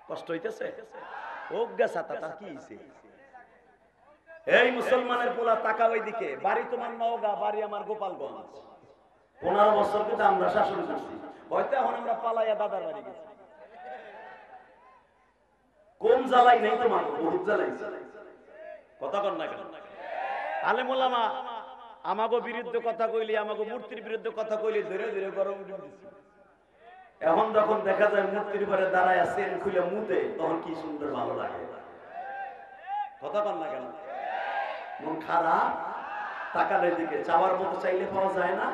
কষ্ট হইতেছে ওগা ছাতা তা কি হইছে এই মুসলমানের পোলা টাকা ওইদিকে বাড়ি তোমার নওগাঁ বাড়ি আমার গোপালগঞ্জ 15 বছর কিন্তু আমরা শাসন করছি হয়তো এখন আমরা পালাইয়া দাদার বাড়ি গেছি কোন জ্বালাই নেই তোমার বহুত জ্বালাই কথা কর না কেন আলেম ওলামা আমাগো বিরুদ্ধে কথা কইলি আমাগো মূর্তির বিরুদ্ধে কথা কইলি ধীরে ধীরে গরম দিছি এখন যখন দেখা যায় মূর্তির উপরে দাঁড়ায় আছেন খুলে মুতে তখন কি সুন্দর ভালো লাগে কথা কর না কেন মন খারাপ তাকালের দিকে চাওয়ার মতো চাইলে পাওয়া যায় না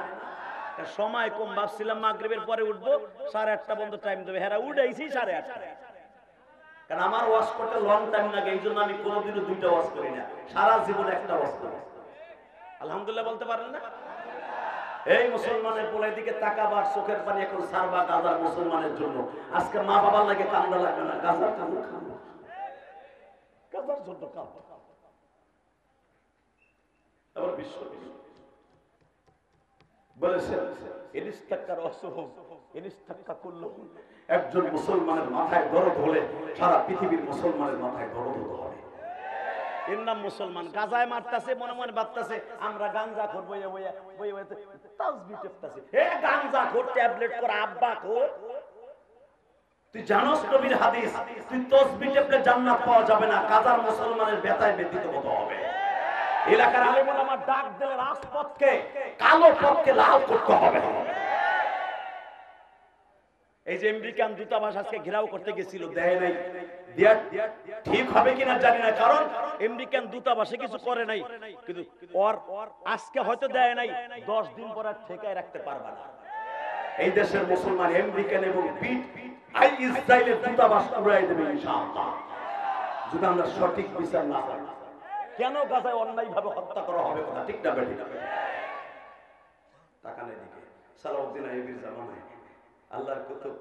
সময় কম ভাবছিলাম মাগরিবের পরে উঠবো 8:30 পর্যন্ত টাইম দেবে হেরা উঠেছি 8:30 কারণ আমার ওয়াশ করতে লং টাইম লাগে এই জন্য আমি কোনোদিনও 2টা ওয়াশ করি না সারা জীবনে একটা ওয়াশ করি আলহামদুলিল্লাহ বলতে পারেন না এই মুসলমানের পোলাই দিকে তাকাবার চোখের পানি এখন সারবা গাজার মুসলমানের জন্য আজকে মা বাবার লাগে কান্দা লাগবে না গাজার কান্দা খাবো গাজার জন্য কান্দা আবার বিশ্ব বলেছেন ইনিস্তাক্কার অসুহম ইনিস্তাক্কা কুল্লুহুম একজন মুসলমানের মাথায় দরদ হলে সারা পৃথিবীর মুসলমানের মাথায় দরদ হতে হবে এর নাম মুসলমান গাজায় মারতাছে মনে মনে ভাবতাছে আমরা গাঞ্জা খোর বইয়া বইয়া বইয়া বইয়া তাসবিহ টেপতাছে হে গাঞ্জা খোর ট্যাবলেট কর আব্বা খোর তুই জানোস নবীর হাদিস তুই তাসবিহ টেপলে জান্নাত পাওয়া যাবে না গাজার মুসলমানের ব্যথায় ব্যথিত হতে হবে এলাকার আলেম ওলামা ডাক দিলে রাজপথকে কালো পথকে লাল করতে হবে এই যে আমেরিকান দূতাবাস আজকে ঘেরাও করতে গেছিল দেয় নাই ঠিক হবে কিনা জানি না কারণ আমেরিকান দূতাবাসে কিছু করে নাই কিন্তু আজকে হয়তো দেয় নাই 10 দিন পর আর ঠেকায় রাখতে পারবে না এই দেশের মুসলমান আমেরিকান এবং ইসরায়েলের দূতাবাস উড়াই দেবে ইনশাআল্লাহ যদি আমরা সঠিক বিচার না করি কেন গাজায় অন্যায় ভাবে হত্যা করা হবে কথা ঠিক না বেঠিক তাকানের দিকে সালাউদ্দিন আইয়ুবীর জামানায় আল্লাহর কুতুব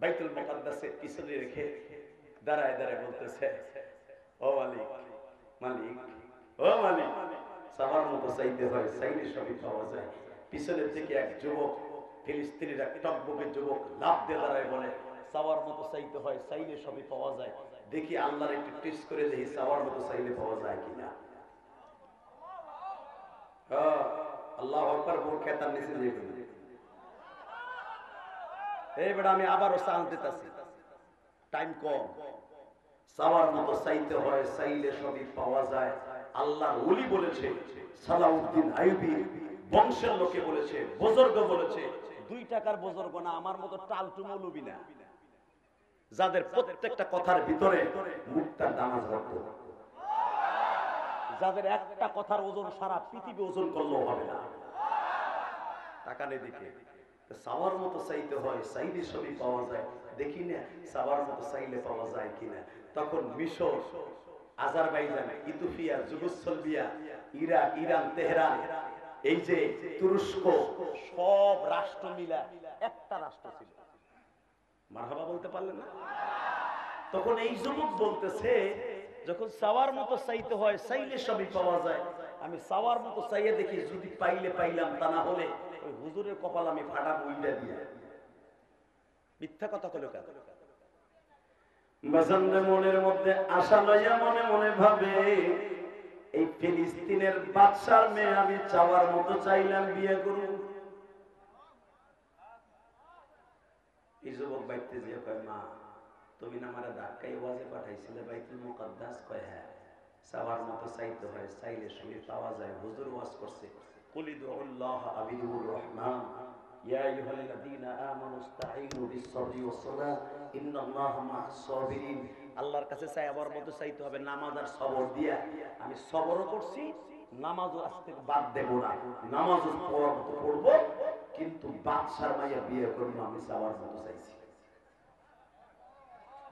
বাইতুল মুকাদ্দাসের পিছনে রেখে দাঁড়ায় দাঁড়ায় বলতেছে ও মালিক মালিক ও মালিক সাবার মতো চাইতে হয় চাইলে সবই পাওয়া যায় পিছনে থেকে এক যুবক ফিলিস্তিনির এক টকবকে যুবক লাফ দিয়ে দাঁড়ায় বলে সাবার মতো চাইতে হয় চাইলে সবই পাওয়া যায় দেখি আল্লাহর একটু টেস্ট করে দেখি সাবার মতো চাইলে পাওয়া যায় কিনা আল্লাহু আকবার বল খেতার নিচে দিয়ে ফেলে এই বেটা আমি আবারও চান্স দিতেছি টাইম কম সাবার মতো চাইতে হয় চাইলে সবই পাওয়া যায় আল্লাহর ওলি বলেছে সালাউদ্দিন আইয়ুবী বংশের লোকে বলেছে বুজুর্গ বলেছে 2 টাকার বুজুর্গ না আমার মতো টালটু মৌলবী না যাদের প্রত্যেকটা কথার ভিতরে মুক্তা দানা রাখতো যাদের একটা কথার ওজন সারা পৃথিবী ওজন করলেও হবে না টাকা নেই দিকে সাওয়ার মতো চাইতে হয় চাইলে সবই পাওয়া যায় দেখি না সাওয়ার মতো চাইলে পাওয়া যায় কিনা তখন মিশর Azerbaijan Ethiopia Yugoslavia Iraq Iran Tehran এই যে তুরস্ক সব রাষ্ট্র মিলা একটা রাষ্ট্র ছিল মারহাবা বলতে পারলেন না তখন এই যুবক বলতেছে যখন সাওয়ার মতো চাইতে হয় চাইলে সবই পাওয়া যায় আমি সাওয়ার মতো চাইয়ে দেখি যদি পাইলে পাইলাম তা না হলে ওই হুজুরের কপাল আমি ফাটা বইটা দিয়ে মিথ্যা কথা কইলো কেন বাজানদের মনের মধ্যে আশা লইয়া মনে মনে ভাবে এই ফিলিস্তিনের বাদশার মেয়ে আমি চাওয়ার মতো চাইলাম বিয়ে করব এই যুবক বাইতে যে কয় মা তুমি না আমারে ঢাকায় ওয়াজে পাঠাইছিলে বাইতুল মুকাদ্দাস কয় হ্যাঁ চাওয়ার মতো চাইতে হয় চাইলে সবই পাওয়া যায় হুজুর ওয়াজ করছে কুলিদুল্লাহ আবিদুর রহমান ইয়া আইয়ুহাল্লাযীনা আমানু ইসতাঈনু বিস-সাবরি ওয়াস-সালাহ ইন্নাল্লাহা মা'আস-সাবিরিন আল্লাহর কাছে চাইবার মতো চাইতে হবে নামাজ আর সবর দিয়া আমি সবরও করছি নামাজও আজ থেকে বাদ দেব না নামাজও পড়ব কিন্তু বাদশার মাইয়া বিয়ে করব আমি চাওয়ার মতো চাইছি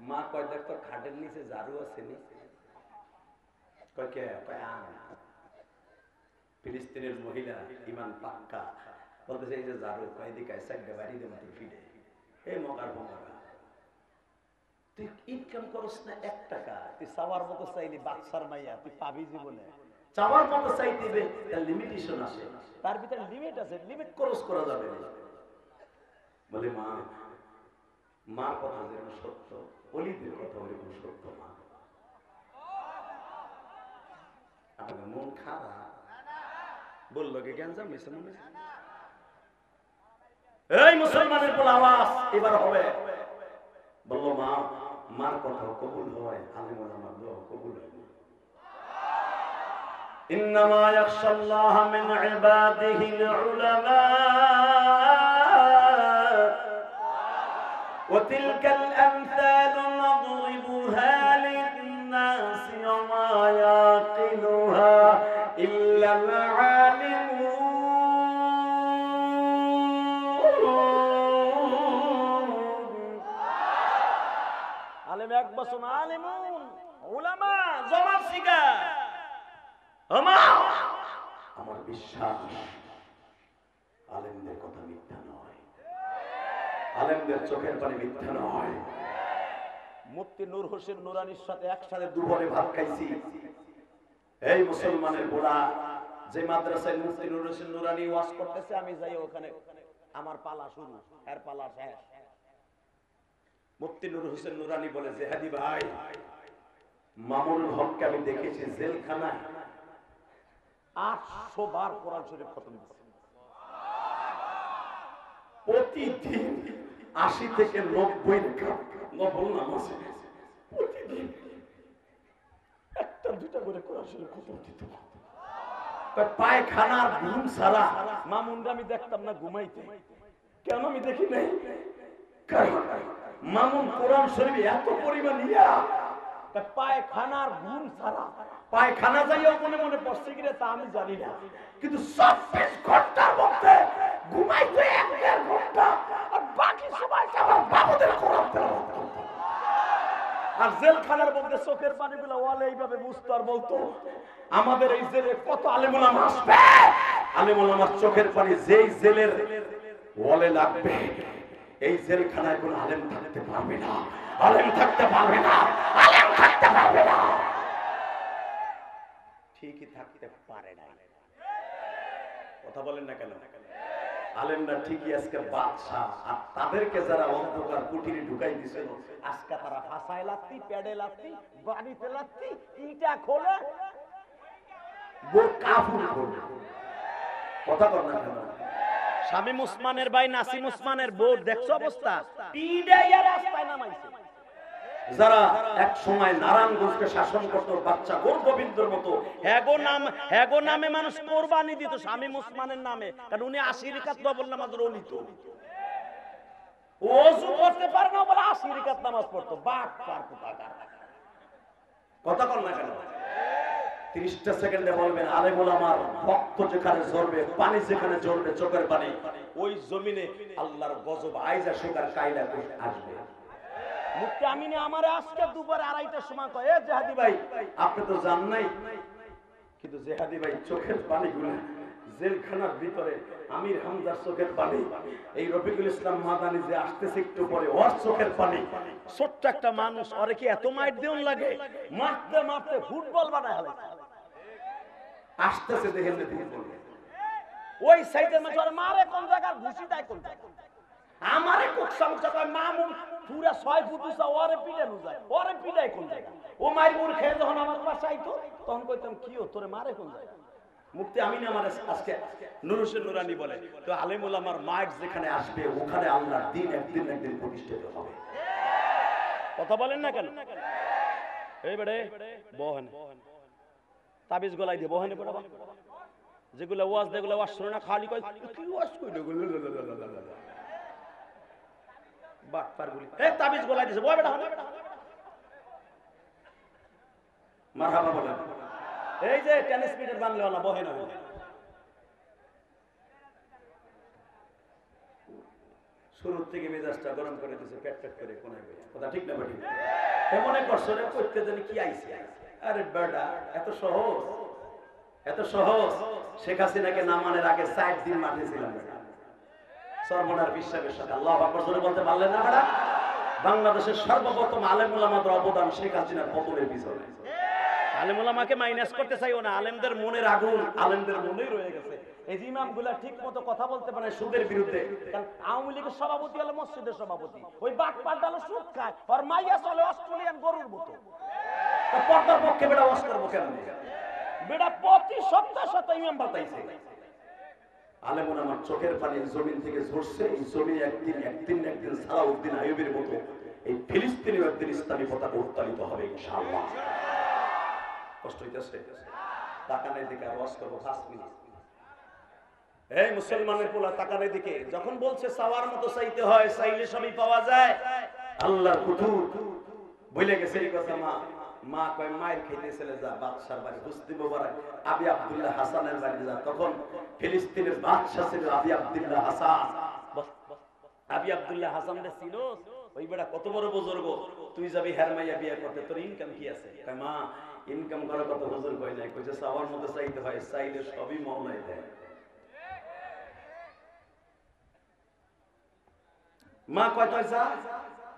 মা কয় দেখ তোর খাটের নিচে ঝাড়ু আছে নি কয় কে কয় ফিলিস্তিনের মহিলা ইমান পাক্কা বলতেছে এই যে ঝাড়ু কয় দিকে সাইডে বাড়ি দে মতো ফিরে এই মকার ভঙ্গা তুই ইনকাম করস না 1 টাকা তুই চাওয়ার মতো চাইলি বাদশার মাইয়া তুই পাবি জীবনে চাওয়ার মতো চাইতে তার লিমিটেশন আছে তার ভিতরে লিমিট আছে লিমিট ক্রস করা যাবে না বলে মা মার কথা যেরকম সত্য, অলিদের কথা ওরকম সত্য না। আমাদের মন খারাপ বললো কি জ্ঞান জামিছে মনে, এই মুসলমানের বলে আওয়াজ এবার হবে, বললো মা, মার কথা কবুল হয়, আলেম ওলামার দোয়া কবুল হয় না। ইন্নামা ইয়াখশাল্লাহা মিন ইবাদিহিল উলামা ওয়া তিলকাল আমসালু নাদরিবুহা লিন-নাসি ওয়া মা ইয়াকিলুহা ইল্লাল আলিমুন। আলেম এক বছর আলিমুন উলামা জবাব শিখা। আমার বিশ্বাস আলেমদের কথা মিথ্যা নয়, আলেমদের চোখের পানি মিথ্যা নয়। মুফতি নূর হোসেন নুরানির সাথে একসাথে দুপুরে ভাত খাইছি। এই মুসলমানের বুড়া যে মাদ্রাসায় মুফতি নূর হোসেন নুরানি ওয়াজ করতেছে, আমি যাই ওখানে, আমার পালা শুরু, এর পালা শেষ। মুফতি নূর হোসেন নুরানি বলে, জেহাদি ভাই, মামুনুল হককে আমি দেখেছি জেলখানায় 800 বার কোরআন শরীফ খতম দিয়েছে। প্রতিদিন 80 থেকে 90 রাকাত নফল নামাজ, প্রতিদিন একটা দুটা করে কোরআন শরীফ খতম দিত। পায়খানার ঘুম ছাড়া মামুনরা আমি দেখতাম না ঘুমাইতে। কেন আমি দেখি নাই? মামুন কোরআন শরীফ এত পরিমাণ ইয়া, পায়খানার ঘুম ছাড়া, পায়খানা যাইও মনে মনে পড়ছে কিনা তা আমি জানি না, কিন্তু 24 ঘন্টার মধ্যে ঘুমাইতে 1.5 ঘন্টা, আর বাকি সময়টা আমার বাবুদের কোরআন তেলাওয়াত করত। আর জেলখানার মধ্যে চোখের পানিগুলো ওয়ালে এইভাবে মুছতো আর বলতো, আমাদের এই জেলে কত আলেম ওলামা আসবে, আলেম ওলামার চোখের পানি যেই জেলের ওয়ালে লাগবে, এই জেলখানায় কোন আলেম থাকতে পারবে না, আলেম থাকতে পারবে না, আলেম থাকতে পারবে না। ঠিকই থাকতে পারে না, কথা বলেন না কেন? আলেমরা ঠিকই আজকে বাদশাহ, আর তাদেরকে যারা অন্ধকার কুটিরে ঢুকাই দিছিল, আজকে তারা ফাঁসায় লাত্তি, পেড়ে লাত্তি, বাড়িতে লাত্তি, ইটা খোলে, কাফুর খোলে। কথা বল না কেন? শামীম ওসমানের ভাই নাসিম ওসমানের বোর্ড দেখছো অবস্থা, পিড়াইয়া রাস্তায় নামাইছে। যারা এক সময় নারায়ণগঞ্জকে শাসন করত বাচ্চা গোবিন্দর মতো, হ্যাগো নামে মানুষ কোরবানি দিত শামীম ওসমানের নামে, কারণ উনি 80 রাকাত নফল নামাজ রলিত, ওযু করতে পারে না বলে 80 রাকাত নামাজ পড়তো। বাট পারতো টাকা, কথা বল না কেন? 30টা সেকেন্ডে বলবেন আলেম ওলামার রক্ত যেখানে ঝরবে, পানি যেখানে ঝরবে, চোখের পানি, ওই জমিনে আল্লাহর গজব আইজা শেখার কায়দা আসবে। মুফতি আমিনে আমারে আজকে দুপুরে 2:30টার সময় কয়, এ জেহাদি ভাই আপনি তো জান নাই, কিন্তু জেহাদি ভাই চোখের পানিগুলো জেলখানার ভিতরে আমির হামজার চোখের পানি, এই রফিকুল ইসলাম মাদানি যে আসতেছে একটু পরে, ওর চোখের পানি, ছোট্ট একটা মানুষ, ওরে কি এত মাইট দেউন লাগে? মারতে মারতে ফুটবল বানায় হলো, আসতেছে দেখেন ওই সাইডের মানুষ ওরে মারে কোন জায়গা, ঘুষি দেয় কোন জায়গা, আমারে কোক সমস্যা কয় মামুন পুরা 6 ফুট উঁচা, ওরে পিটানো যায়, ওরে পিটায় কোন জায়গা? ও মাইর মুর খেয়ে যখন আমার পাশে আইতো তখন কইতাম কি ও তোরে মারে কোন জায়গা? মুফতি আমিন আমার আজকে নূর হোসেন নুরানি বলে, তো আলেম ওলামার মাইট যেখানে আসবে ওখানে আল্লাহর দ্বীন একদিন না একদিন প্রতিষ্ঠিত হবে। কথা বলেন না কেন? এই বেড়ে বহেন তাবিজ গলাই দিয়ে বহেনে পড়া, যেগুলো ওয়াজ দেগুলো ওয়াজ শুনে না, খালি কয় কি ওয়াজ কইলো বাট পারগুলি, এই তাবিজ গলাই দিছে, বয় বেটা মারহাবা বলে, এই যে টেনিস পিটার বানলে না বহে না, শুরু থেকে মেজাজটা গরম করে দিছে, পেট পেট করে কোনায় গিয়ে, কথা ঠিক না বেটি? মনে করছো রে কইতে জানি কি আইছে, আরে বেটা এত সহজ, এত সহজ। শেখ হাসিনাকে নামানোর আগে 60 দিন মাঠে ছিলাম সরমনার বিশ্বাসের সাথে, আল্লাহু আকবার জোরে বলতে পারলেন না বেটা? বাংলাদেশের সর্বপ্রথম আলেম ওলামাদের অবদান শেখ হাসিনার পতনের পিছনে, আলেম ওলামাকে মাইনাস করতে চাইও না, আলেমদের মনের আগুন আলেমদের মনেই রয়ে গেছে। এই যে ইমামগুলা ঠিক মতো কথা বলতে পারে সুদের বিরুদ্ধে, কারণ আওয়ামী লীগের সভাপতি হলো মসজিদের সভাপতি, ওই বাটপাট ডালো সুদ খায়, আর মাইয়া চলে অস্ট্রেলিয়ান গরুর মতো। পর্দার পক্ষে বেটা ওয়াজ করবো কেন? বেটা প্রতি সপ্তাহে ইমাম বাতাইছে। আলেম ওলামার চোখের পানি জমিন থেকে ঝরছে। এই জমিন একদিন সালাউদ্দিন আইয়ুবের মতো এই ফিলিস্তিনি একদিন ইসলামী পতাকা উত্তোলিত হবে ইনশাআল্লাহ। কষ্ট হইতেছে? তাকানের দিকে আর ওয়াজ করবো 5 মিনিট। এই মুসলমানের পোলা তাকানের দিকে, যখন বলছে চাওয়ার মতো চাইতে হয়, চাইলে সবই পাওয়া যায়, আল্লাহর হুজুর বলে গেছে এই কথা। মা কয় মায়ের খেতে চলে যা বাদশার বাড়ি, হুসনি মোবারক আবি আব্দুল্লাহ হাসানের বাড়ি যা। তখন ফিলিস্তিনের বাদশা ছিল আবি আব্দুল্লাহ হাসান। আবি আব্দুল্লাহ হাসান রে ছিল, ওই বেটা কত বড় বুজুর্গ, তুই যাবি হেরমাইয়া বিয়ে করতে, তোর ইনকাম কি আছে? কয় মা ইনকাম করার কথা হুজুর কই নাই, কইছে চাওয়ার মতো চাইতে হয়, চাইলে সবই মাওলাই দেয়। মা কয় তুই যা,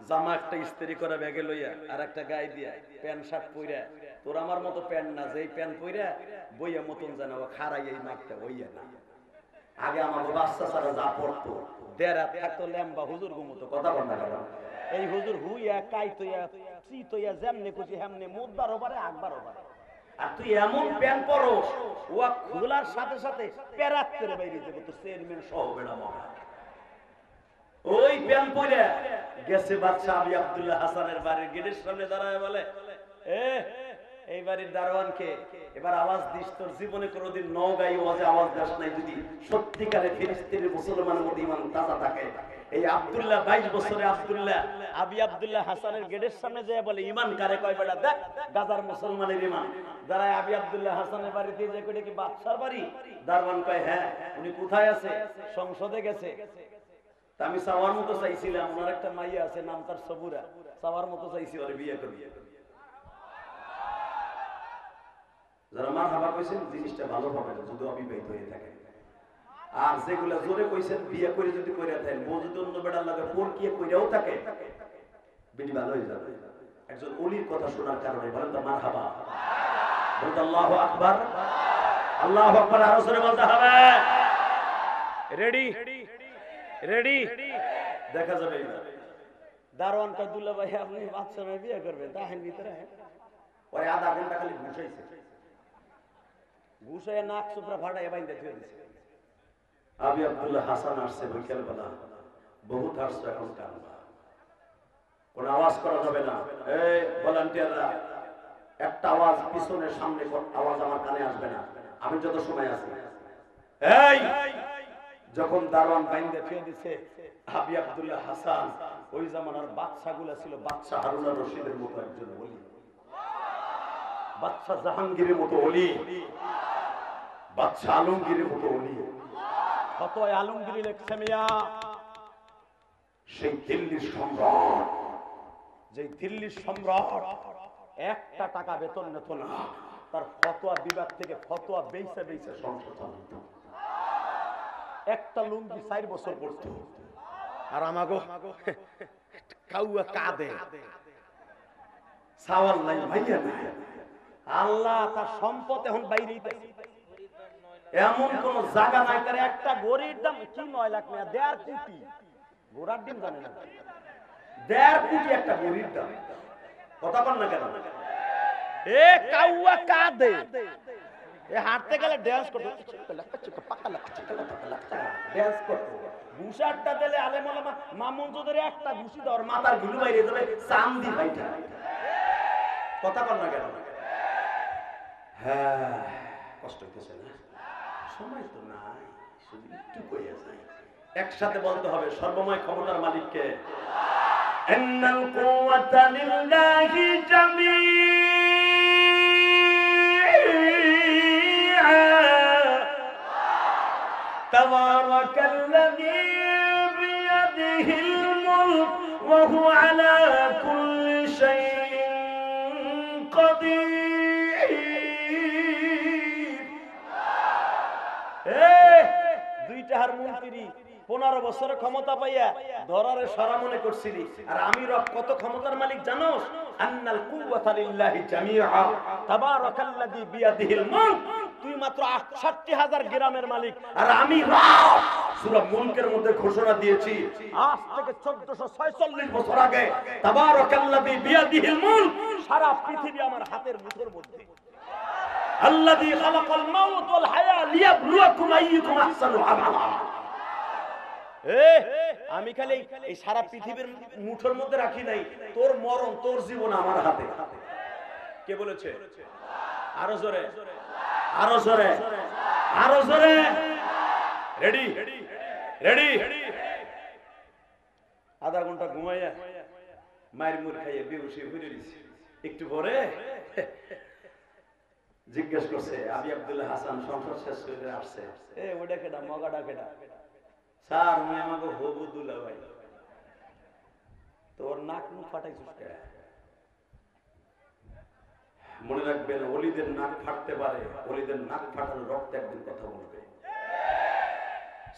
জামা একটা ইস্ত্রি করা ব্যাগে লইয়া আর একটা গায়ে দিয়া প্যান্ট শার্ট পইরা, তোর আমার মতো প্যান্ট না, যেই প্যান্ট পইরা বইয়া মতন জানা খাড়াই এই মাঠটা হইয়া না। আগে আমাকে বাচ্চা ছাড়া যা পড়তো দেড়া থাকতো ল্যাম্বা হুজুর মতো কথা বল না। এই হুজুর হুইয়া কাইতইয়া চিতইয়া যেমনে খুশি হেমনে মুদবার ওপারে আকবার ওপারে। আর তুই এমন প্যান্ট পরস, ওয়া খোলার সাথে সাথে প্যারাক করে বাইরে যাবে তো চেয়ারম্যান সহ বেড়া মহা। ওই প্যান্ট পরে গেছে বাদশা আবি আব্দুল্লাহ হাসানের বাড়ির গেটের সামনে দাঁড়ায় বলে, এই বাড়ির দারোয়ানকে এবার আওয়াজ দিস, তোর জীবনে কোনোদিন নওগাঁই ওয়াজে আওয়াজ দাস নাই, যদি সত্যিকারে ফিলিস্তিনের মুসলমানের মধ্যে ঈমান তাজা থাকে। এই আব্দুল্লাহ 22 বছরে আব্দুল্লাহ আবি আব্দুল্লাহ হাসানের গেটের সামনে যায় বলে, ঈমান কারে কয় বেটা দেখ গাজার মুসলমানের ঈমান। দাঁড়ায় আবি আব্দুল্লাহ হাসানের বাড়িতে যে কইটা কি বাদশার বাড়ি? দারোয়ান কয় হ্যাঁ। উনি কোথায় আছে? সংসদে গেছে। আমি চাওয়ার মতো চাইছিলাম, ওনার একটা মাইয়া আছে নাম তার সবুরা, চাওয়ার মতো চাইছি ওরে বিয়ে করবি। যারা মারহাবা কইছেন জিনিসটা ভালো হবে না যদি অবিবাহিত হয়ে থাকে। আর যেগুলা জোরে কইছেন বিয়ে করে যদি কইরা থাকেন, বউ যদি অন্য বেটার লাগে পর কি কইরাও থাকে, বেটি ভালো হয়ে যাবে। একজন ওলির কথা শোনার কারণে বলেন তো মারহাবা, বলতে আল্লাহু আকবার, আল্লাহু আকবার আরো জোরে বলতে হবে। রেডি রেডি দেখা যাবে। দারোয়ান কাদুল্লাহ ভাই আপনি বাচ্চা মেয়ে বিয়ে করবেন, তাহেন ভিতরে ওই আধা ঘন্টা খালি ঘুষাইছে, ঘুষাইয়া নাক চোপড়া ফাটাইয়া বাইন্দা থুয়ে দিছে। আবি আব্দুল্লাহ হাসান আসছে বিকেল বেলা, বহুত আসছে, এখন কান্না, কোন আওয়াজ করা যাবে না। এই ভলান্টিয়াররা একটা আওয়াজ পিছনের সামনে আওয়াজ আমার কানে আসবে না, আমি যত সময় আছি। এই যখন দারোয়ান বাইন্দা ফিরে দিছে, আবি আব্দুল্লাহ হাসান ওই জামানার বাদশাগুলা ছিল বাদশা হারুন রশিদের মতো একজন ওলি, বাদশা জাহাঙ্গীরের মতো ওলি, বাদশা আলমগীরের মতো ওলি। ফতোয়া আলমগীর লেখছে মিয়া, সেই দিল্লির সম্রাট, যে দিল্লির সম্রাট একটা টাকা বেতন নিত না, তার ফতোয়া বিভাগ থেকে ফতোয়া বেইসা বেইসা সংসদ চালাতো। একটা লুঙ্গি 4 বছর পড়তো, আর আমাগো কাউয়া কাঁদে সাওয়াল নাই ভাইয়া নাই। আল্লাহ তার সম্পদ এখন বাইরেই থাকে, এমন কোন জায়গা নাই তার একটা গরির দাম কি 9 লাখ না 1.5 কোটি, গোড়ার ডিম জানে না 1.5 কোটি একটা গরির দাম। কথা বল না কেন? এ কাউয়া কাঁদে, এ হাঁটতে গেলে ড্যান্স করতো, ড্যান্স করতো। ঘুষারটা দিলে আলেম ওলামা মামুন চৌধুরী একটা ঘুষি দেওয়ার মাথার ঘুলু বাইরে যাবে চান্দি ভাইটা। কথা বল না কেন? হ্যাঁ কষ্ট হইতেছে না, সময় তো নাই, শুধু একটু কইয়া যাই। একসাথে বলতে হবে সর্বময় ক্ষমতার মালিককে। ইন্নাল কুওয়াতা লিল্লাহি জামিআ তাবারাকাল্লাযী বিয়াদিহিল মুলক ওয়া হুয়া আলা কুল্লি শাইইন কাদির। দুইটা হার মন্ত্রী 15 বছরে ক্ষমতা পাইয়া ধরারে সারা মনে করছিলি, আর আমি রব কত ক্ষমতার মালিক জানোস? আন্নাল কুওয়াতা লিল্লাহি জামিআ তাবারাকাল্লাযী বিয়াদিহিল মুলক। তুই মাত্র ৬৮,০০০ গ্রামের মালিক, আর আমি রব সূরা মুলকের মধ্যে ঘোষণা দিয়েছি আজ থেকে 1446 বছর আগে, তাবারাকাল্লাযী বিয়াদিহিল মুলক, সারা পৃথিবী আমার হাতের মুঠোর মধ্যে। আল্লাযী খালাকাল মাউত ওয়াল হায়া লিয়াবলুয়াকুম আইয়ুকুম আহসানু আমালা। আমি খালি এই সারা পৃথিবীর মুঠোর মধ্যে রাখি নাই, তোর মরণ তোর জীবন আমার হাতে। কে বলেছে? আরো জোরে, আরো জোরে, আরো জোরে। Ready ready. আধা ঘন্টা ঘুমাইয়া মায়ের মুড় খাইয়ে বেহুশি হয়ে দিছি। একটু পরে জিজ্ঞেস করছে আবি আব্দুল্লাহ হাসান সংসদ শেষ করে আসছে, ওটা কেডা, মগাটা কেডা? স্যার আমি আমাকে হবু দুলা ভাই। তোর নাক মুখ ফাটাইছিস কে? মনে রাখবেন, ওলিদের নাক ফাটতে পারে, ওলিদের নাক ফাটানো রক্ত একদিন কথা বলবে।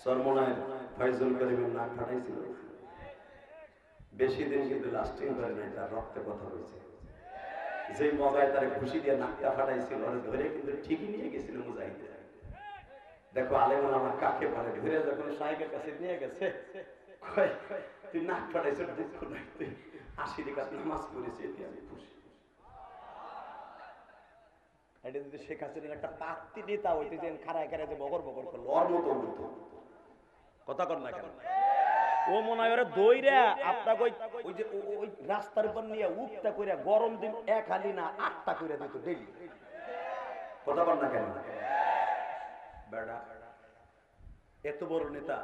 সরমনায় ফয়জুল করিমের নাক ফাটাইছিল, বেশি দিন কিন্তু লাস্টিং করে নাই, তার রক্তে কথা হয়েছে। যে মগায় তারে খুশি দিয়ে নাকটা ফাটাইছিল, ওরে ধরে কিন্তু ঠিকই নিয়ে গেছিল মুজাহিদে। দেখো আলেমুল আমার কাকে বলে, ধরে যখন সাহেবের কাছে নিয়ে গেছে, তুই নাক ফাটাইছ, দুঃখ নাই, তুই 80 রাকাত নামাজ পড়েছিস, এতে আমি খুশি। এটা যদি শেখ হাসিনার একটা পাত্তি নেতা হইতে যেন খাড়ায় খাড়ায় যে বগর বগর করলো, ওর মতো মতো কথা কর না কেন? ও মনে হয় ওরা দইরা আপনাকে ওই যে ওই রাস্তার উপর নিয়ে উঠটা করে গরম দিন 1 হালি না 8টা করে দিত ডেইলি। কথা কর না কেন? বেটা এত বড় নেতা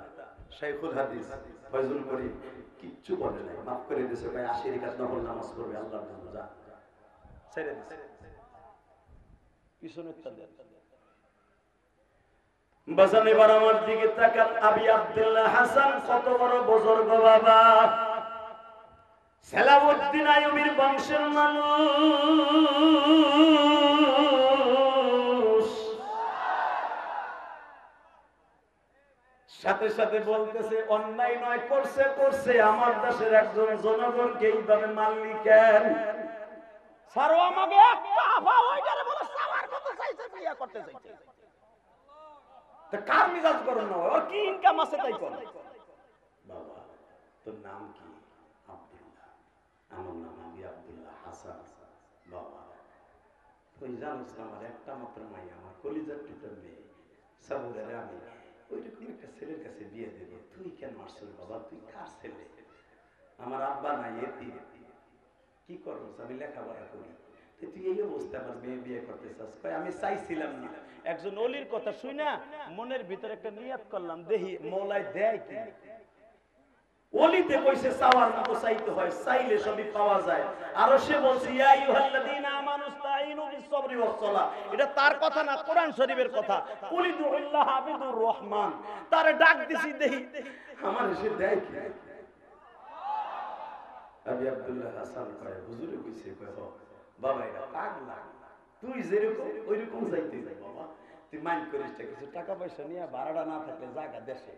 শাইখুল হাদিস ফয়জুল করিম কিচ্ছু বলে নাই, মাফ করে দিয়েছে, ভাই 80 রাকাত নফল নামাজ পড়বে আল্লাহর জন্য, যা ছেড়ে দিছে। পিছনে বাসান এবার আমার দিকে তাকান। আবি আব্দুল্লাহ হাসান কত বড় বুজুর্গ বাবা, সালাউদ্দিন আইয়ুবীর বংশের মানুষ। সাথে সাথে বলতেছে অন্যায় নয়, করছে করছে, আমার দেশের একজন জনগণকে এইভাবে মারলি কেন? সারো আমাকে একটা আফা ওইটারে বলে সাওয়ার মতো চাইছে, বিয়া করতে চাইছে। তো কার মিজাজ করুন না, ওর কি ইনকাম আছে তাই কর। বাবা তোর নাম কি? আব্দুল্লাহ। আমার নাম আবি আব্দুল্লাহ হাসান। বাবা তুই জানিস না আমার একটা মাত্র মাই, আমার কলিজার টুকরা মেয়ে সাবুরে, আমি ওইরকম একটা ছেলের কাছে বিয়ে দেব, তুই কেন মারছিস? বাবা তুই কার ছেলে? আমার আব্বা নাই, এতি কি করবো, আমি লেখাপড়া করি, তুই এই অবস্থা আমার মেয়ে বিয়ে করতে চাস? আমি চাইছিলাম না, একজন অলির কথা শুই না মনের ভিতরে একটা নিয়ত করলাম, দেখি মৌলাই দেয় কি। অলিতে কইছে চাওয়ার মতো চাইতে হয়, চাইলে সবই পাওয়া যায়। আর সে বলছে ইয়া আইয়ুহাল্লাযীনা আমানুস্তাঈনু বিস-সাবরি ওয়াস-সালাহ, এটা তার কথা না, কোরআন শরীফের কথা। কুলিদুল্লাহ আবিদুর রহমান, তারে ডাক দিছি, দেখি আমার এসে দেয় কি। আবি আব্দুল্লাহ হাসান কয় হুজুরে কইছে, কয় হ বাবা এটা পাগলা, তুই যেরকম ওইরকম যাইতে যাই। বাবা তুই মাইন্ড করিস না, কিছু টাকা পয়সা নিয়ে ভাড়াটা না থাকলে জায়গা দেশে।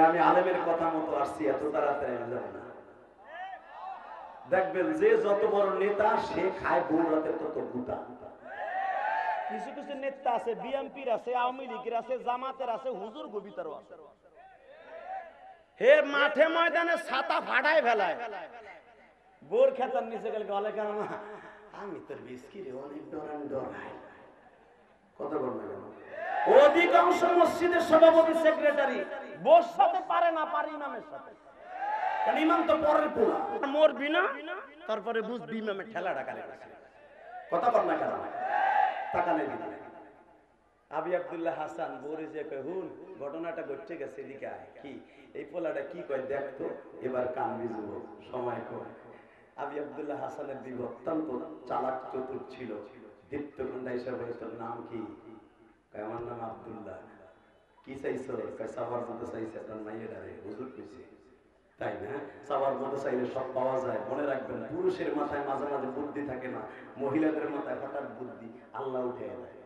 আমি আলেমের কথা মতো আসছি, এত তাড়াতাড়ি আমি যাব না। দেখবেন যে যত বড় নেতা সে খায় ভোর রাতে তত গুতা। কিছু কিছু নেতা আছে, বিএনপির আছে, আওয়ামী লীগের আছে, জামাতের আছে, হুজুর গোবিতারও আছে। হে মাঠে ময়দানে ছাতা ফাটায় ফেলায়, বোর খেতার নিচে গেলে গলে কেন আমি তোর বিস্কিরে অনেক ডরান ডরাই। কত বড় না কেন? অধিকাংশ মসজিদের সভাপতি সেক্রেটারি বসাতে পারে না, পারে ইমামের সাথে, কারণ ইমাম তো পরের পোলা, মরবি না তারপরে বুঝবি ইমামের ঠেলা ঢাকালে। কথা বল না কেন? টাকা নেই দিদি। আবি আব্দুল্লাহ হাসান বলে যে কয় হুন ঘটনাটা ঘটে গেছে, এদিকে আয়। কি এই পোলাটা কি কয় দেখতো, এবার কান বিজব, সময় কয়। আবি আব্দুল্লাহ হাসানের দিক অত্যন্ত চালাক চতুর ছিল, দীপ্তকন্যা হিসাবে। তোর নাম কি? আমার নাম আব্দুল্লাহ। কি চাইছো? সাবার মতো চাইছে, তার মাইয়েরারে হুজুর কইছে। তাই না? সাবার মতো চাইলে সব পাওয়া যায়। মনে রাখবেন পুরুষের মাথায় মাঝে মাঝে বুদ্ধি থাকে না, মহিলাদের মাথায় হঠাৎ বুদ্ধি আল্লাহ উঠে দেয়।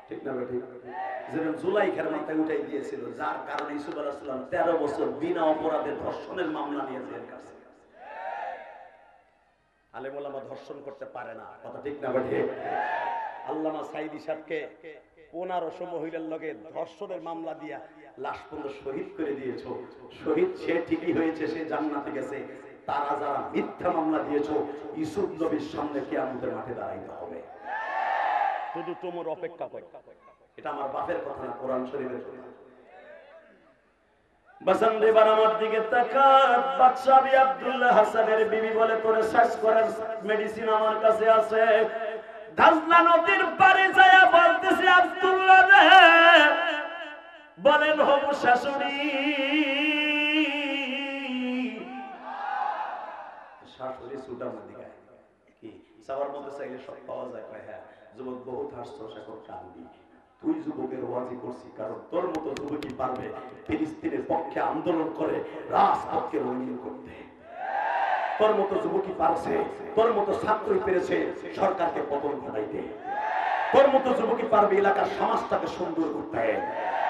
ঠিক না বেঠিক? যেরকম জুলাইখার মাথায় উঠাই দিয়েছিল, যার কারণে ইউসুফ আলাইহিস সালাম 13 বছর বিনা অপরাধে ধর্ষণের মামলা নিয়ে জেল কাটছে। আলেম ওলামা ধর্ষণ করতে পারে না, কথা ঠিক না বেঠিক? আল্লামা সাইদি সাহেবকে 1500 মহিলার লগে ধর্ষণের মামলা দিয়া লাশ পর্যন্ত শহীদ করে দিয়েছো। শহীদ সে ঠিকই হয়েছে, সে জান্নাতে গেছে। তারা যারা মিথ্যা মামলা দিয়েছো, ইউসুফ নবীর সামনে কিয়ামতের মাঠে দাঁড়াইতে হবে। শুধু তোমার অপেক্ষা কর। এটা আমার বাপের কথা না, কোরআন শরীফের কথা। বাসান এবার আমার দিকে তাকা। বাদশা বি আব্দুল্লাহ হাসানের বিবি বলে, তোরে শেষ করার মেডিসিন আমার কাছে আছে। দাজলা নদীর পারে যায় বলতেছে, আব্দুল্লাহ রে বলেন হবু শাশুড়ি। শাশুড়ি সুটার মধ্যে গায় কি সবার মধ্যে চাইলে সব পাওয়া যায়। কয় হ্যাঁ যুবক বহুত হাসছো, এখন কান্দি। তুই যুবকের ওয়াজি করছি, কারণ তোর মতো যুবকই পারবে ফিলিস্তিনের পক্ষে আন্দোলন করে রাজপথকে রঙিন করতে। তোর মতো যুবকই পারছে, তোর মতো ছাত্রই পেরেছে সরকারকে পতন ঘটাইতে। তোর মতো যুবকই পারবে এলাকার সমাজটাকে সুন্দর করতে।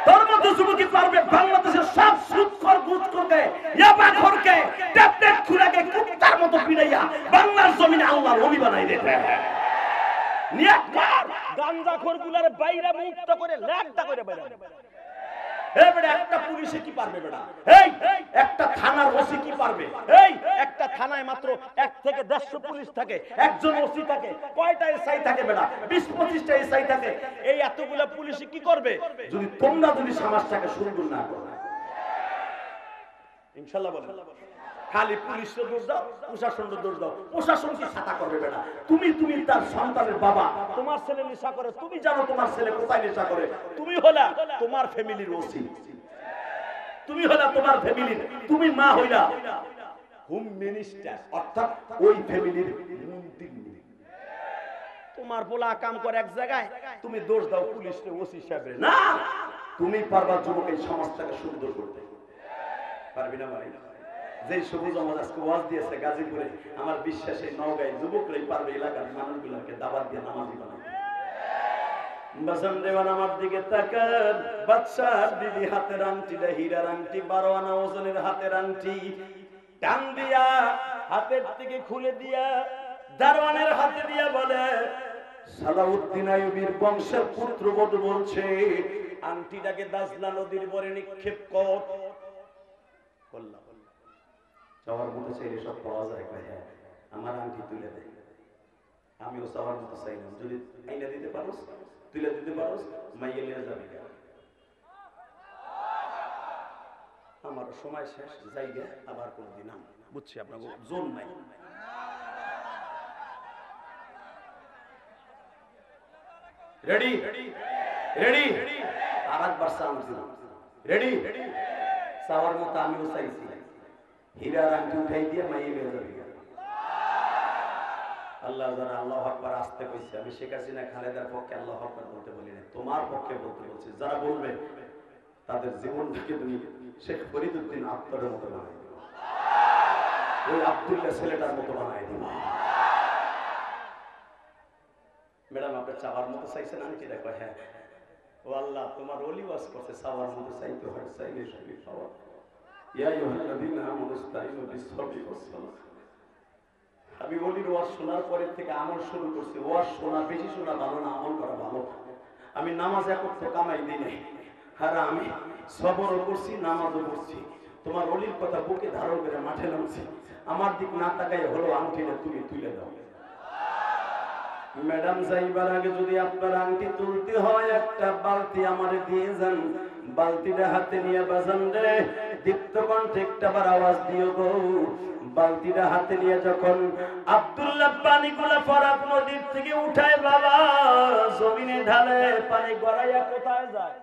তোর মতো যুবকই পারবে বাংলাদেশের সব সুদখোর ঘুষখোরকে ইয়াবাখোরকে ট্যাবলেট খুলাকে কুত্তার মতো পিড়াইয়া বাংলার জমিনে আল্লাহর ওলি বানাই দিতে। নিয়াকবার গাঞ্জাখোরগুলোর বাইরে মুক্ত করে লাড্ডা করে বাইরে। এই বেটা একটা পুলিশে কি পারবে বেটা? এই একটা থানার ওসি কি পারবে? এই একটা থানায় মাত্র 1 থেকে 150 পুলিশ থাকে, একজন ওসি থাকে, কয়টা এসআই থাকে বেটা? 20-25টা এসআই থাকে। এই এতগুলা পুলিশে কি করবে যদি তোমরা সমাজটাকে সুন্দর না করো? ইনশাআল্লাহ বলেন। খালি পুলিশের দোষ দাও, প্রশাসনের দোষ দাও। প্রশাসন কি ছাতা করবে বেটা? তুমি তার সন্তানের বাবা। তোমার ছেলে নেশা করে, তুমি জানো তোমার ছেলে কোথায় নেশা করে। তুমি হলা তোমার ফ্যামিলির ওসি, তুমি হলা তোমার ফ্যামিলির, তুমি মা হইলা হোম মিনিস্টার, অর্থাৎ ওই ফ্যামিলির মন্ত্রী। তোমার পোলা কাম করে এক জায়গায়, তুমি দোষ দাও পুলিশকে, ওসি সাহেবের। না, তুমি পারবা যুবক এই সমাজটাকে সুন্দর করতে পারবি না ভাই? যে সবুজ আমাদের আজকে ওয়াজ দিয়েছে গাজীপুরে, আমার বিশ্বাস এই নওগাঁয় যুবকরাই পারবে এলাকার মানুষগুলোকে দাওয়াত দিয়ে নামাজি বানাতে। বাসান দেওয়ান আমার দিকে তাকান। বাদশার বিবি হাতের আংটিটা হীরার আংটি, 12 আনা ওজনের হাতের আংটি টান দিয়া হাতের থেকে খুলে দিয়া দারোয়ানের হাতে দিয়া বলে, সালাউদ্দিন আইয়ুবীর বংশের পুত্রবধূ বলছে আংটিটাকে দাজলা নদীর পরে নিক্ষেপ কর। বললাম চাওয়ার মতো চাইলে সব পাওয়া যায়। হ্যাঁ আমার আংটি তুলে দেয়। আমিও চাওয়ার মতো চাইলাম, যদি আইনা দিতে পারোস, তুলে দিতে পারোস, মাইয়ে নিয়ে যাবি। আমার সময় শেষ, জায়গা আবার কোনদিন আমি বুঝছি আপনার জোন নাই। রেডি রেডি আর একবার সাউন্ড দিলাম। রেডি চাওয়ার মতো আমিও চাইছি, হীরার আংটি উঠাই দিয়ে মাইয়ে নিয়ে যাবি। আল্লাহ যারা আল্লাহু আকবার আসতে কইছে, আমি শেখ হাসিনা খালেদার পক্ষে আল্লাহু আকবার বলতে বলি না, তোমার পক্ষে বলতে বলছি। যারা বলবে তাদের জীবনটাকে তুমি শেখ ফরিদউদ্দিন আত্মারের মতো বানাই দিবা, ওই আব্দুল্লাহ ছেলেটার মতো বানাই দিবা। ম্যাডাম আপনি চাওয়ার মতো চাইছেন আংটি? দেখো হ্যাঁ, ও আল্লাহ তোমার ওলি ওয়াজ করছে, চাওয়ার মতো চাইতে হয়, চাইলে সবই পাওয়া। ইয়া আইয়ুহাল্লাযীনা আমানু ইসতাঈনু বিস-সাবরি ওয়াস-সালাহ। আমি ওলির ওয়াজ শোনার পরের থেকে আমল শুরু করছি। ওয়াজ শোনা বেশি শোনা ভালো না, আমল করা ভালো। আমি নামাজ একত্র কামাই দিই নাই, আর আমি সবরও করছি, নামাজও করছি। তোমার ওলির কথা বুকে ধারণ করে মাঠে নামছি। আমার দিক না তাকাই হলো আংটিটা তুমি তুলে দাও। ম্যাডাম যাইবার আগে যদি আপনার আংটি তুলতে হয়, একটা বালতি আমারে দিয়ে যান। বালতিটা হাতে নিয়ে বাজান রে, দীপ্ত কণ্ঠে একটাবার আওয়াজ দিও গো। বালতিটা হাতে নিয়ে যখন আব্দুল্লাহ পানিগুলা ফরাত নদীর থেকে উঠায় বাবা জমিনে ঢালে, পানি গড়াইয়া কোথায় যায়?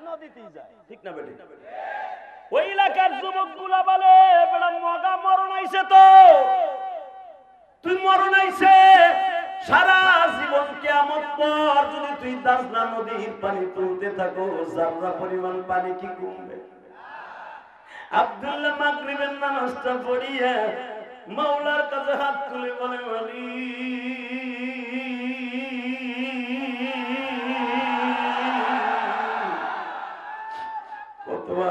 নদীতেই যায়। ঠিক না বেটি? ওই এলাকার যুবকগুলা বলে, বেটা মগা মরণ আইছে তো, তুই মরণ আইছে। সারা জীবন কিয়ামত পর যদি তুই দাজলা নদীর পানি তুলতে থাকো, যারা পরিমাণ পানি কি কমবে? আব্দুল্লাহ মাগরিবের নামাজটা পড়িয়া মাওলার কাছে হাত তুলে বলে, মালিক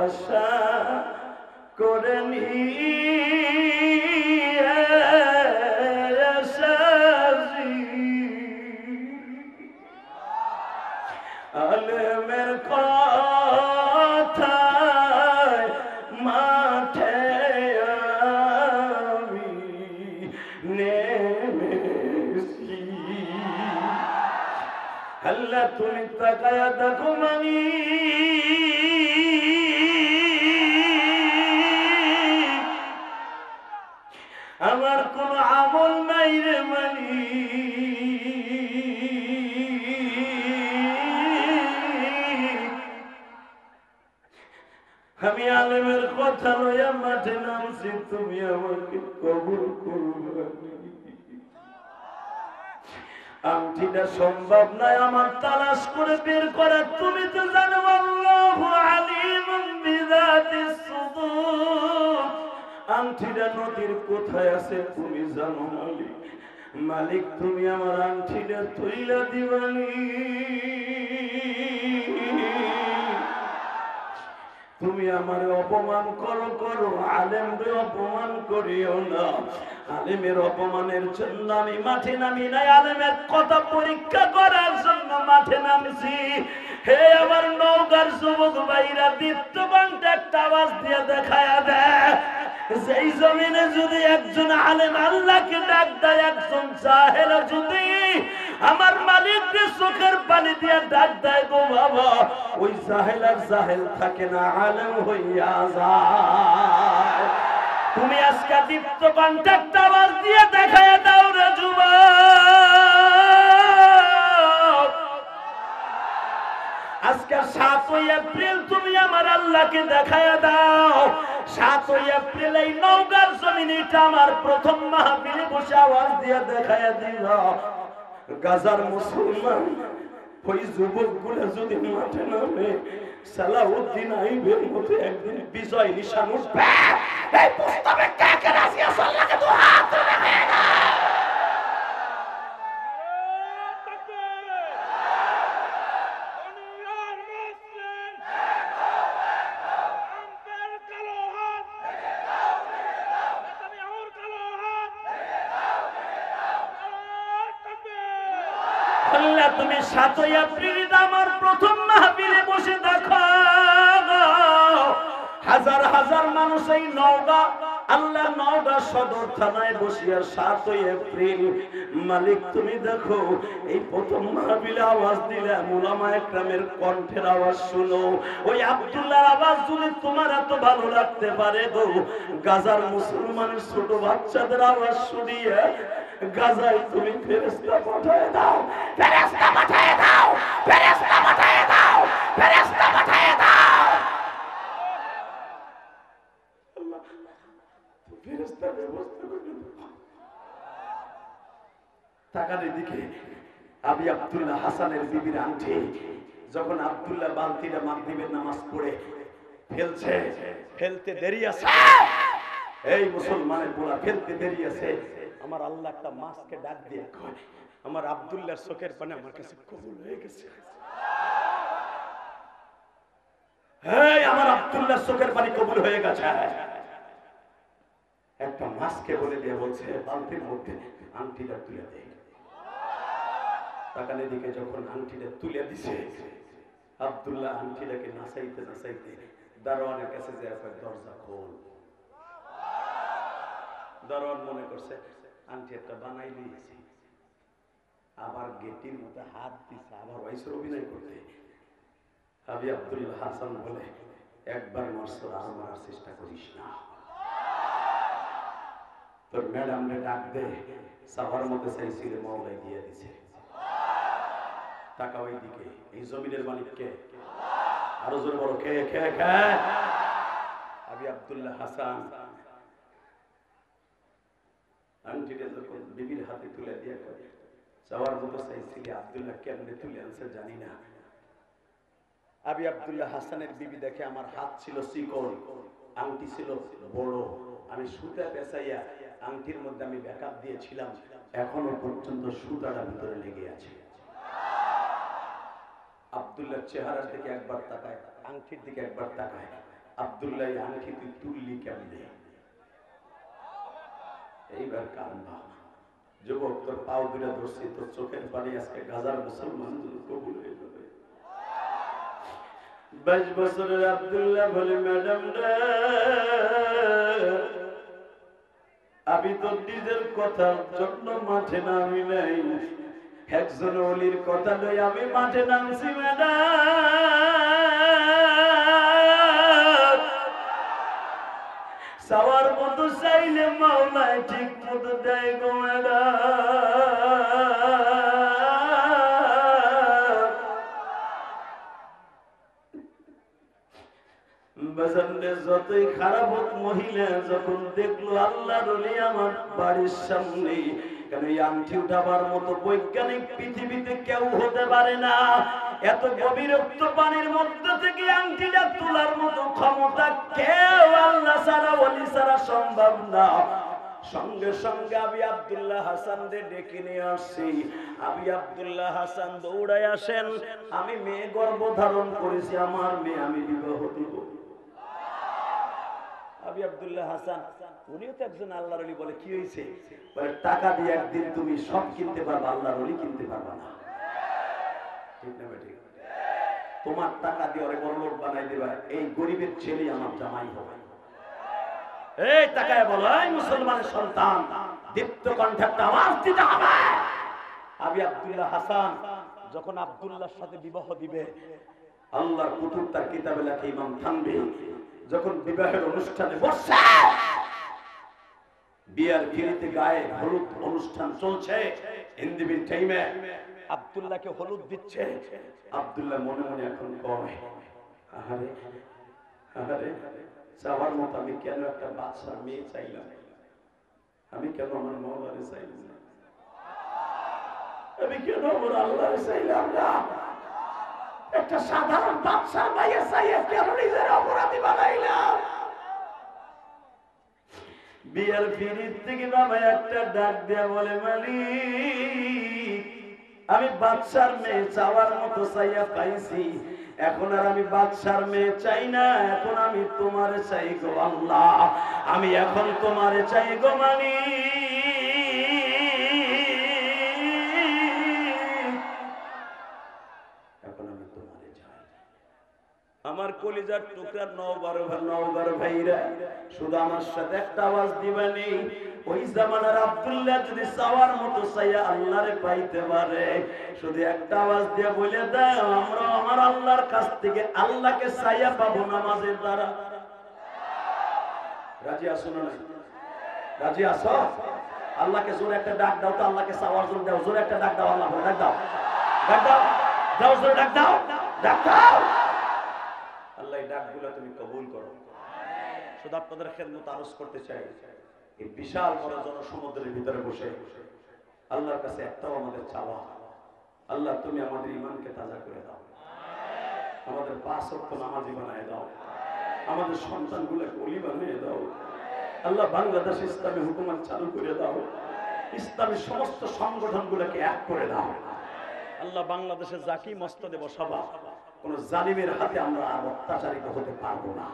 আশা করে নিয়ে এসেছি আলেমের কথায় মাঠে আমি নেমেছি। আল্লাহ তুমি তাকায়া দেখো মানি আমার কোন আমল নাই রে মানি আমি আলেমের কথা লইয়া মাঠে নামছি তুমি আমাকে কবুল করবে আংটিটা সম্ভব নয় আমার তালাশ করে বের করা তুমি তো জানো আল্লাহু আলিমুম বিযাতিস সুদূর আংটিটা নদীর কোথায় আছে তুমি জানো মালিক মালিক তুমি আমার আংটিটা তুইলা দিবানি তুমি আমারে অপমান করো করো আলেমরে অপমান করিও না আলেমের অপমানের জন্য আমি মাঠে নামি নাই আলেমের কথা পরীক্ষা করার জন্য মাঠে নামছি হে আমার নওগাঁর যুবক ভাইরা দীপ্তকণ্ঠে একটা আওয়াজ দিয়ে দেখায়া দেয় যেই জমিনে যদি একজন আলেম আল্লাহকে ডাক দেয় একজন জাহেল যদি আমার মালিককে চোখের পানি দিয়ে ডাক দেয় গো বাবা ওই জাহেল আর জাহেল থাকে না আলেম হইয়া যায় তুমি আজকে দীপ্তকণ্ঠে একটা আওয়াজ দিয়ে দেখায়া দাও রে যুবক আজকে 7 এপ্রিল তুমি আমার আল্লাহকে দেখায়া দাও 7 এপ্রিল এই নওগাঁর জমিনে এটা আমার প্রথম মাহফিলে বসে আওয়াজ দিয়ে দেখায়া দিল গাজার মুসলমান ওই যুবকগুলো যদি মাঠে নামে সালাউদ্দিন আইবের মতো একদিন বিজয় নিশান উঠবে এই প্রস্তাবে কাকে রাজি আছে আল্লাহকে তো হাত তুলে না তুমি 7 এপ্রিল আমার প্রথম মাহফিলে বসে দেখো হাজার হাজার মানুষ এই নওগাঁ আল্লাহ নওগাঁ সদর থানায় বসিয়া 7 এপ্রিল মালিক তুমি দেখো এই প্রথম মাহফিলে আওয়াজ দিলে উলামা একরামের কণ্ঠের আওয়াজ শুনো ওই আব্দুল্লাহর আওয়াজ যদি তোমার এত ভালো লাগতে পারে গো গাজার মুসলমানের ছোট বাচ্চাদের আওয়াজ শুনিয়ে গাজায় তুমি ফেরেশতা পাঠায় দাও ফেরেশতা পাঠায় দাও ফেরেশতা পাঠায় দাও ফেরেশতা পাঠায় দাও আল্লাহ ফেরেশতার ব্যবস্থা করে দাও তাকানের দিকে আবি আব্দুল্লাহ হাসানের বিবির আংটি যখন আব্দুল্লাহ বালতিটা মাগরিবের নামাজ পড়ে ফেলতে দেরি আছে এই মুসলমানের পোলা ফেলতে দেরি আছে আমার আল্লাহ একটা মাছকে ডাক দিয়ে কয় আমার আব্দুল্লাহর চোখের পানি আমার কাছে কবুল হয়ে গেছে এই আমার আব্দুল্লাহর চোখের পানি কবুল হয়ে গেছে একটা মাছকে বলে দিয়ে বলছে বালতির মধ্যে আংটিটা তুলে দে তাকানের দিকে যখন আংটিটা তুলে দিছে আব্দুল্লাহ আংটিটাকে নাচাইতে নাচাইতে দারোয়ানের কাছে যায় দরজা খোল দারোয়ান মনে করছে আংটি একটা বানাই দিয়েছি আবার গেটির মধ্যে হাত দিছে আবার ওয়াইসের অভিনয় করতে আবি আব্দুল্লাহ হাসান বলে একবার মারছো আর মারার চেষ্টা করিস না তোর ম্যাডামরে ডাক দে সাভার মধ্যে চাইছিল মওলাই দিয়ে দিছে টাকা ওই দিকে এই জমিনের মালিক কে আরো জোরে বড় কে কে কে আবি আব্দুল্লাহ হাসান আংটিটা যখন বিবির হাতে তুলে দিয়ে যাওয়ার মতো চাইছিলে আব্দুল্লাহ কেমনে তুলে আনছে জানি না আবি আব্দুল্লাহ হাসানের বিবি দেখে আমার হাত ছিল চিকন আংটি ছিল বড় আমি সুতা পেঁচাইয়া আংটির মধ্যে আমি ব্যাকআপ দিয়েছিলাম এখনো পর্যন্ত সুতাটা ভিতরে লেগে আছে আব্দুল্লাহর চেহারার দিকে একবার তাকায় আংটির দিকে একবার তাকায় আব্দুল্লাহ আংটি তুই তুললি কেমনে? এইবার কান্না। যুবক তোর পাও দুটা ধরছি, তোর চোখের পানি আজকে গাজার মুসলমান কবুল হয়ে যাবে। 22 বছরের আব্দুল্লাহ বলে, ম্যাডাম রে, আমি তো নিজের কথার জন্য মাঠে নামি নাই, একজন ওলির কথা লই আমি মাঠে নামছি ম্যাডাম। চাওয়ার মতো চাইলে মাওলায় ঠিক মতো দেয় গো ম্যাডাম। যতই খারাপ হোক, মহিলা যখন দেখলো আল্লাহর ওলি আমার বাড়ির সামনে, কেন এই আংটি উঠাবার মতো বৈজ্ঞানিক পৃথিবীতে কেউ হতে পারে না। এত গভীরত্ব পানির মধ্যে থেকে আংটিটা তোলার মতো ক্ষমতা কেউ আল্লাহ ছাড়া, ওলি ছাড়া সম্ভব না। সঙ্গে সঙ্গে আবি আব্দুল্লাহ হাসান ডেকে নিয়ে আসছি। আবি আব্দুল্লাহ হাসান দৌড়ায় আসেন, আমি মেয়ে গর্ভধারণ করেছি, আমার মেয়ে আমি বিবাহ দিব। আবি আব্দুল্লাহ হাসান উনিও তো একজন আল্লাহর ওলি। বলে কি হয়েছে? বলে টাকা দিয়ে একদিন তুমি সব কিনতে পারবা, আল্লাহর ওলি কিনতে পারবা না। ঠিক না বেটি? তোমার টাকা দিয়ে ওরে বড় লোক বানাই দেবা, এই গরিবের ছেলে আমার জামাই হবে। এই টাকায় বলো, এই মুসলমানের সন্তান, দীপ্ত কণ্ঠে একটা আওয়াজ দিতে হবে। আবি আব্দুল্লাহ হাসান যখন আব্দুল্লাহর সাথে বিবাহ দিবে, আল্লাহর কুতুব তার কিতাবে লেখে, ইমাম থানভী যখন বিবাহের অনুষ্ঠানে বসছে, বিয়ার গিরিতে গায়ে হলুদ অনুষ্ঠান চলছে, ইন্দিবির টাইমে আব্দুল্লাহকে হলুদ দিচ্ছে। আব্দুল্লাহ মনে মনে এখন কয়, আহারে আহারে, চাওয়ার মতো আমি কেন একটা বাদশার মেয়ে চাইলাম, আমি কেন আমার মওলারে চাইলাম না, আমি কেন আমার আল্লাহরে চাইলাম না, একটা সাধারণ বাদশার মাইয়া চাইয়া কেন নিজের অপরাধী বানাইলাম। বিয়ার ফিরির থেকে বাবা একটা ডাক দেয়া বলে, মালিক, আমি বাদশার মেয়ে চাওয়ার মতো চাইয়া পাইছি, এখন আর আমি বাদশার মেয়ে চাই না, এখন আমি তোমারে চাই গো আল্লাহ, আমি এখন তোমারে চাই গো মালিক। আমার কলিজার টুকরা নওগাঁর ভাইরা, শুধু আমার সাথে একটা আওয়াজ দিবানি, ওই জামানার আব্দুল্লাহ যদি চাওয়ার মতো চাইয়া আল্লাহরে পাইতে পারে, শুধু একটা আওয়াজ দিয়ে বলে দাও, আমরা আমার আল্লাহর কাছ থেকে আল্লাহকে চাইয়া পাবো নামাজের দ্বারা। রাজি আছো না? রাজি আছো? আল্লাহকে জোরে একটা ডাক দাও তো, আল্লাহকে চাওয়ার জন্য দাও, জোরে একটা ডাক দাও, আল্লাহ ডাক দাও, ডাক দাও, দাও জোরে ডাক দাও, ডাক দাও। আল্লাহ এই ডাকগুলো তুমি কবুল করো। শুধু আপনাদের খেদমত আরজ করতে চাই, এই বিশাল বড় জনসমুদ্রের ভিতরে বসে আল্লাহর কাছে একটাও আমাদের চাওয়া, আল্লাহ তুমি আমাদের ঈমানকে তাজা করে দাও, আমাদের 5 ওয়াক্ত নামাজি বানায় দাও, আমাদের সন্তানগুলোকে ওলি বানিয়ে দাও। আল্লাহ বাংলাদেশ ইসলামী হুকুমত চালু করে দাও, ইসলামী সমস্ত সংগঠনগুলোকে এক করে দাও। আল্লাহ বাংলাদেশে জাকি মসনদে বসাবা, কোন জালিমের হাতে আমরা আর অত্যাচারিত হতে পারবো না।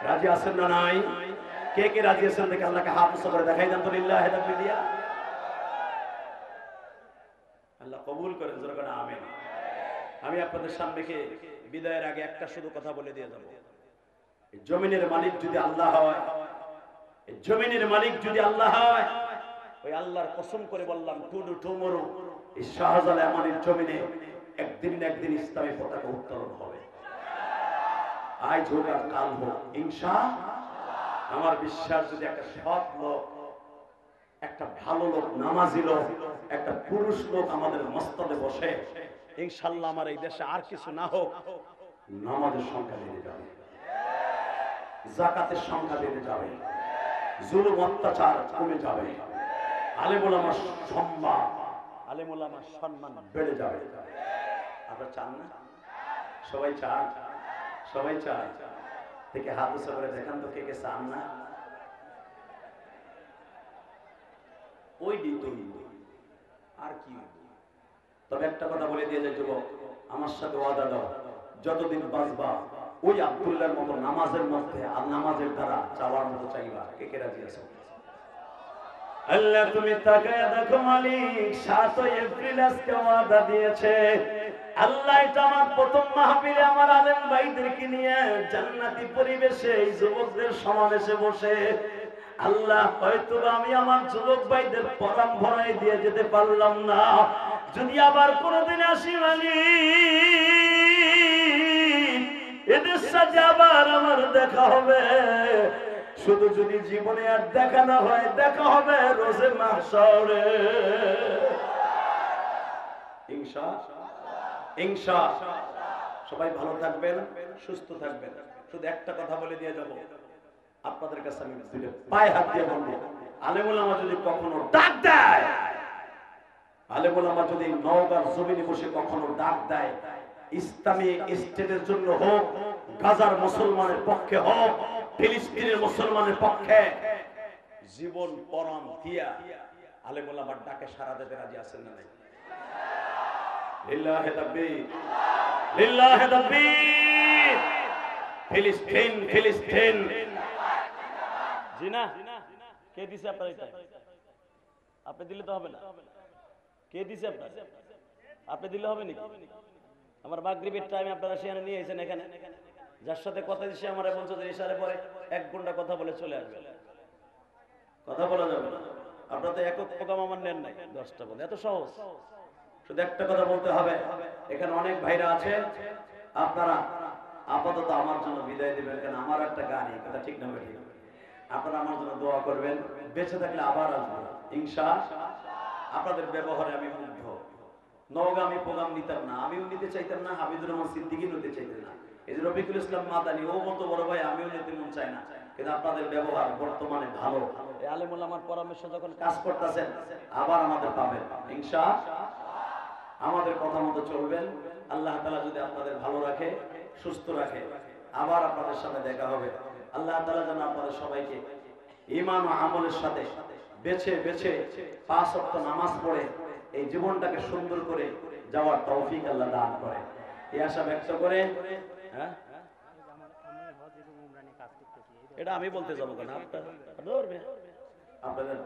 রাজি আছেন না নাই? কে কে রাজি আছেন দেখে আল্লাহকে হাত উঁচু করে দেখাই দেন তো, লিল্লাহি তাকবীর। আল্লাহ কবুল করেন, জোরে করে আমিন। আমি আপনাদের সামনে বিদায়ের আগে একটা শুধু কথা বলে দিয়ে যাব, জমিনের মালিক যদি আল্লাহ হয়, জমিনের মালিক যদি আল্লাহ হয়, ওই আল্লাহর কসম করে বললাম, টুডু টুমরু এই শাহজালাল আমানের জমিনে একদিন না একদিন ইসলামী পতাকা উত্তোলন হবে। আজ হোক আর কাল হোক, ইনশাআল্লাহ। আমার বিশ্বাস, যদি একটা সৎ লোক, একটা ভালো লোক, নামাজি লোক, একটা পুরুষ লোক আমাদের মসনদে বসে, ইনশাআল্লাহ আমার এই দেশে আর কিছু না হোক, নামাজের সংখ্যা বেড়ে যাবে, যাকাতের সংখ্যা বেড়ে যাবে, জুলুম অত্যাচার কমে যাবে, আলেম ওলামার সম্মান, আলেম ওলামার সম্মান বেড়ে যাবে। আপনারা চান না? সবাই চান? সবাই চান? থেকে হাত উঁচু করে দেখান তো, কে কে চান না? ওই দিত আর কি। তবে একটা কথা বলে দিয়ে যায়, যুবক আমার সাথে ওয়াদা দাও, যতদিন বাঁচবা ওই আব্দুল্লাহর মতো নামাজের মধ্যে আর নামাজের দ্বারা চাওয়ার মতো চাইবা। কে কে রাজি আছো? আল্লাহ তুমি তাকায়া দেখো মালিক, 7 এপ্রিল আজকে ওয়াদা দিয়েছে। আল্লাহ এটা আমার প্রথম মাহফিলে আমার আলেম ভাইদেরকে নিয়ে জান্নাতি পরিবেশে এই যুবকদের সমাবেশে বসে আল্লাহ হয়তো আমি আমার যুবক ভাইদের পরাম ভরাই দিয়ে যেতে পারলাম না। যদি আবার কোনোদিন আসি মালিক, এদের সাথে আবার আমার দেখা হবে। শুধু যদি জীবনে আর দেখা না হয়, দেখা হবে রোজে মাহশরে। ইনশাআল্লাহ। সবাই ভালো থাকবেন, সুস্থ থাকবেন। শুধু একটা কথা বলে দিয়ে যাব, আপনাদের কাছে আমি পায়ে হাত দিয়ে বলবো, আলেম ওলামা যদি কখনো ডাক দেয়, আলেম ওলামা যদি নওগাঁর জমিনে বসে কখনো ডাক দেয়, ইসলামী স্টেটের জন্য হোক, গাজার মুসলমানের পক্ষে হোক, ফিলিস্তিনের মুসলমানের পক্ষে জীবন পরাম দিয়া আলেম ওলামার ডাকে সাড়া দিতে রাজি আছেন না? লিল্লাহি তাকবীর, লিল্লাহি তাকবীর। ফিলিস্তিন, ফিলিস্তিন। জি না? কে দিছে আপনার এটা? আপনি দিলে তো হবে না। কে দিছে আপনার? আপনি দিলে হবে নাকি? আমার মাগরিবের টাইমে আপনারা সেখানে নিয়ে এসেছেন, এখানে যার সাথে কথা দিচ্ছে আমার বলছে যে ইশারে পরে 1 ঘন্টা কথা বলে চলে আসবে। কথা বলা যাবে না। আপনারা তো একক প্রোগ্রাম আমার নেন নাই, 10টা বলে এত সহজ। শুধু একটা কথা বলতে হবে, এখানে অনেক ভাইরা আছে, আপনারা আপাতত আমার জন্য বিদায় দিবেন, কেন আমার একটা গাড়ি, কথা ঠিক না বেঠিক। আপনারা আমার জন্য দোয়া করবেন, বেঁচে থাকলে আবার আসবো ইনশাআল্লাহ। আপনাদের ব্যবহারে আমি মুগ্ধ। নওগাঁ আমি প্রোগ্রাম নিতাম না, আমিও নিতে চাইতাম না, হাবিবুর রহমান সিদ্দিকী নিতে চাইতেন না, এই যে রফিকুল ইসলাম মাদানী ও মতো বড় ভাই আমিও নিতে মন চাই না, কিন্তু আপনাদের ব্যবহার বর্তমানে ভালো। এই আলেম ওলামার পরামর্শ যখন কাজ করতেছেন, আবার আমাদের পাবেন ইনশাআল্লাহ। আমাদের কথা মতো চলবেন। আল্লাহ তাআলা যদি আপনাদের ভালো রাখে, সুস্থ রাখে, আবার আপনাদের সামনে দেখা হবে। আল্লাহ তাআলা যেন আপনাদের সবাইকে ঈমান ও আমলের সাথে বেছে বেছে 5 ওয়াক্ত নামাজ পড়ে এই জীবনটাকে সুন্দর করে যাওয়ার তৌফিক আল্লাহ দান করে, এই আশা ব্যক্ত করে। হ্যাঁ, এটা আমি বলতে যাবো কেন, আপনাদের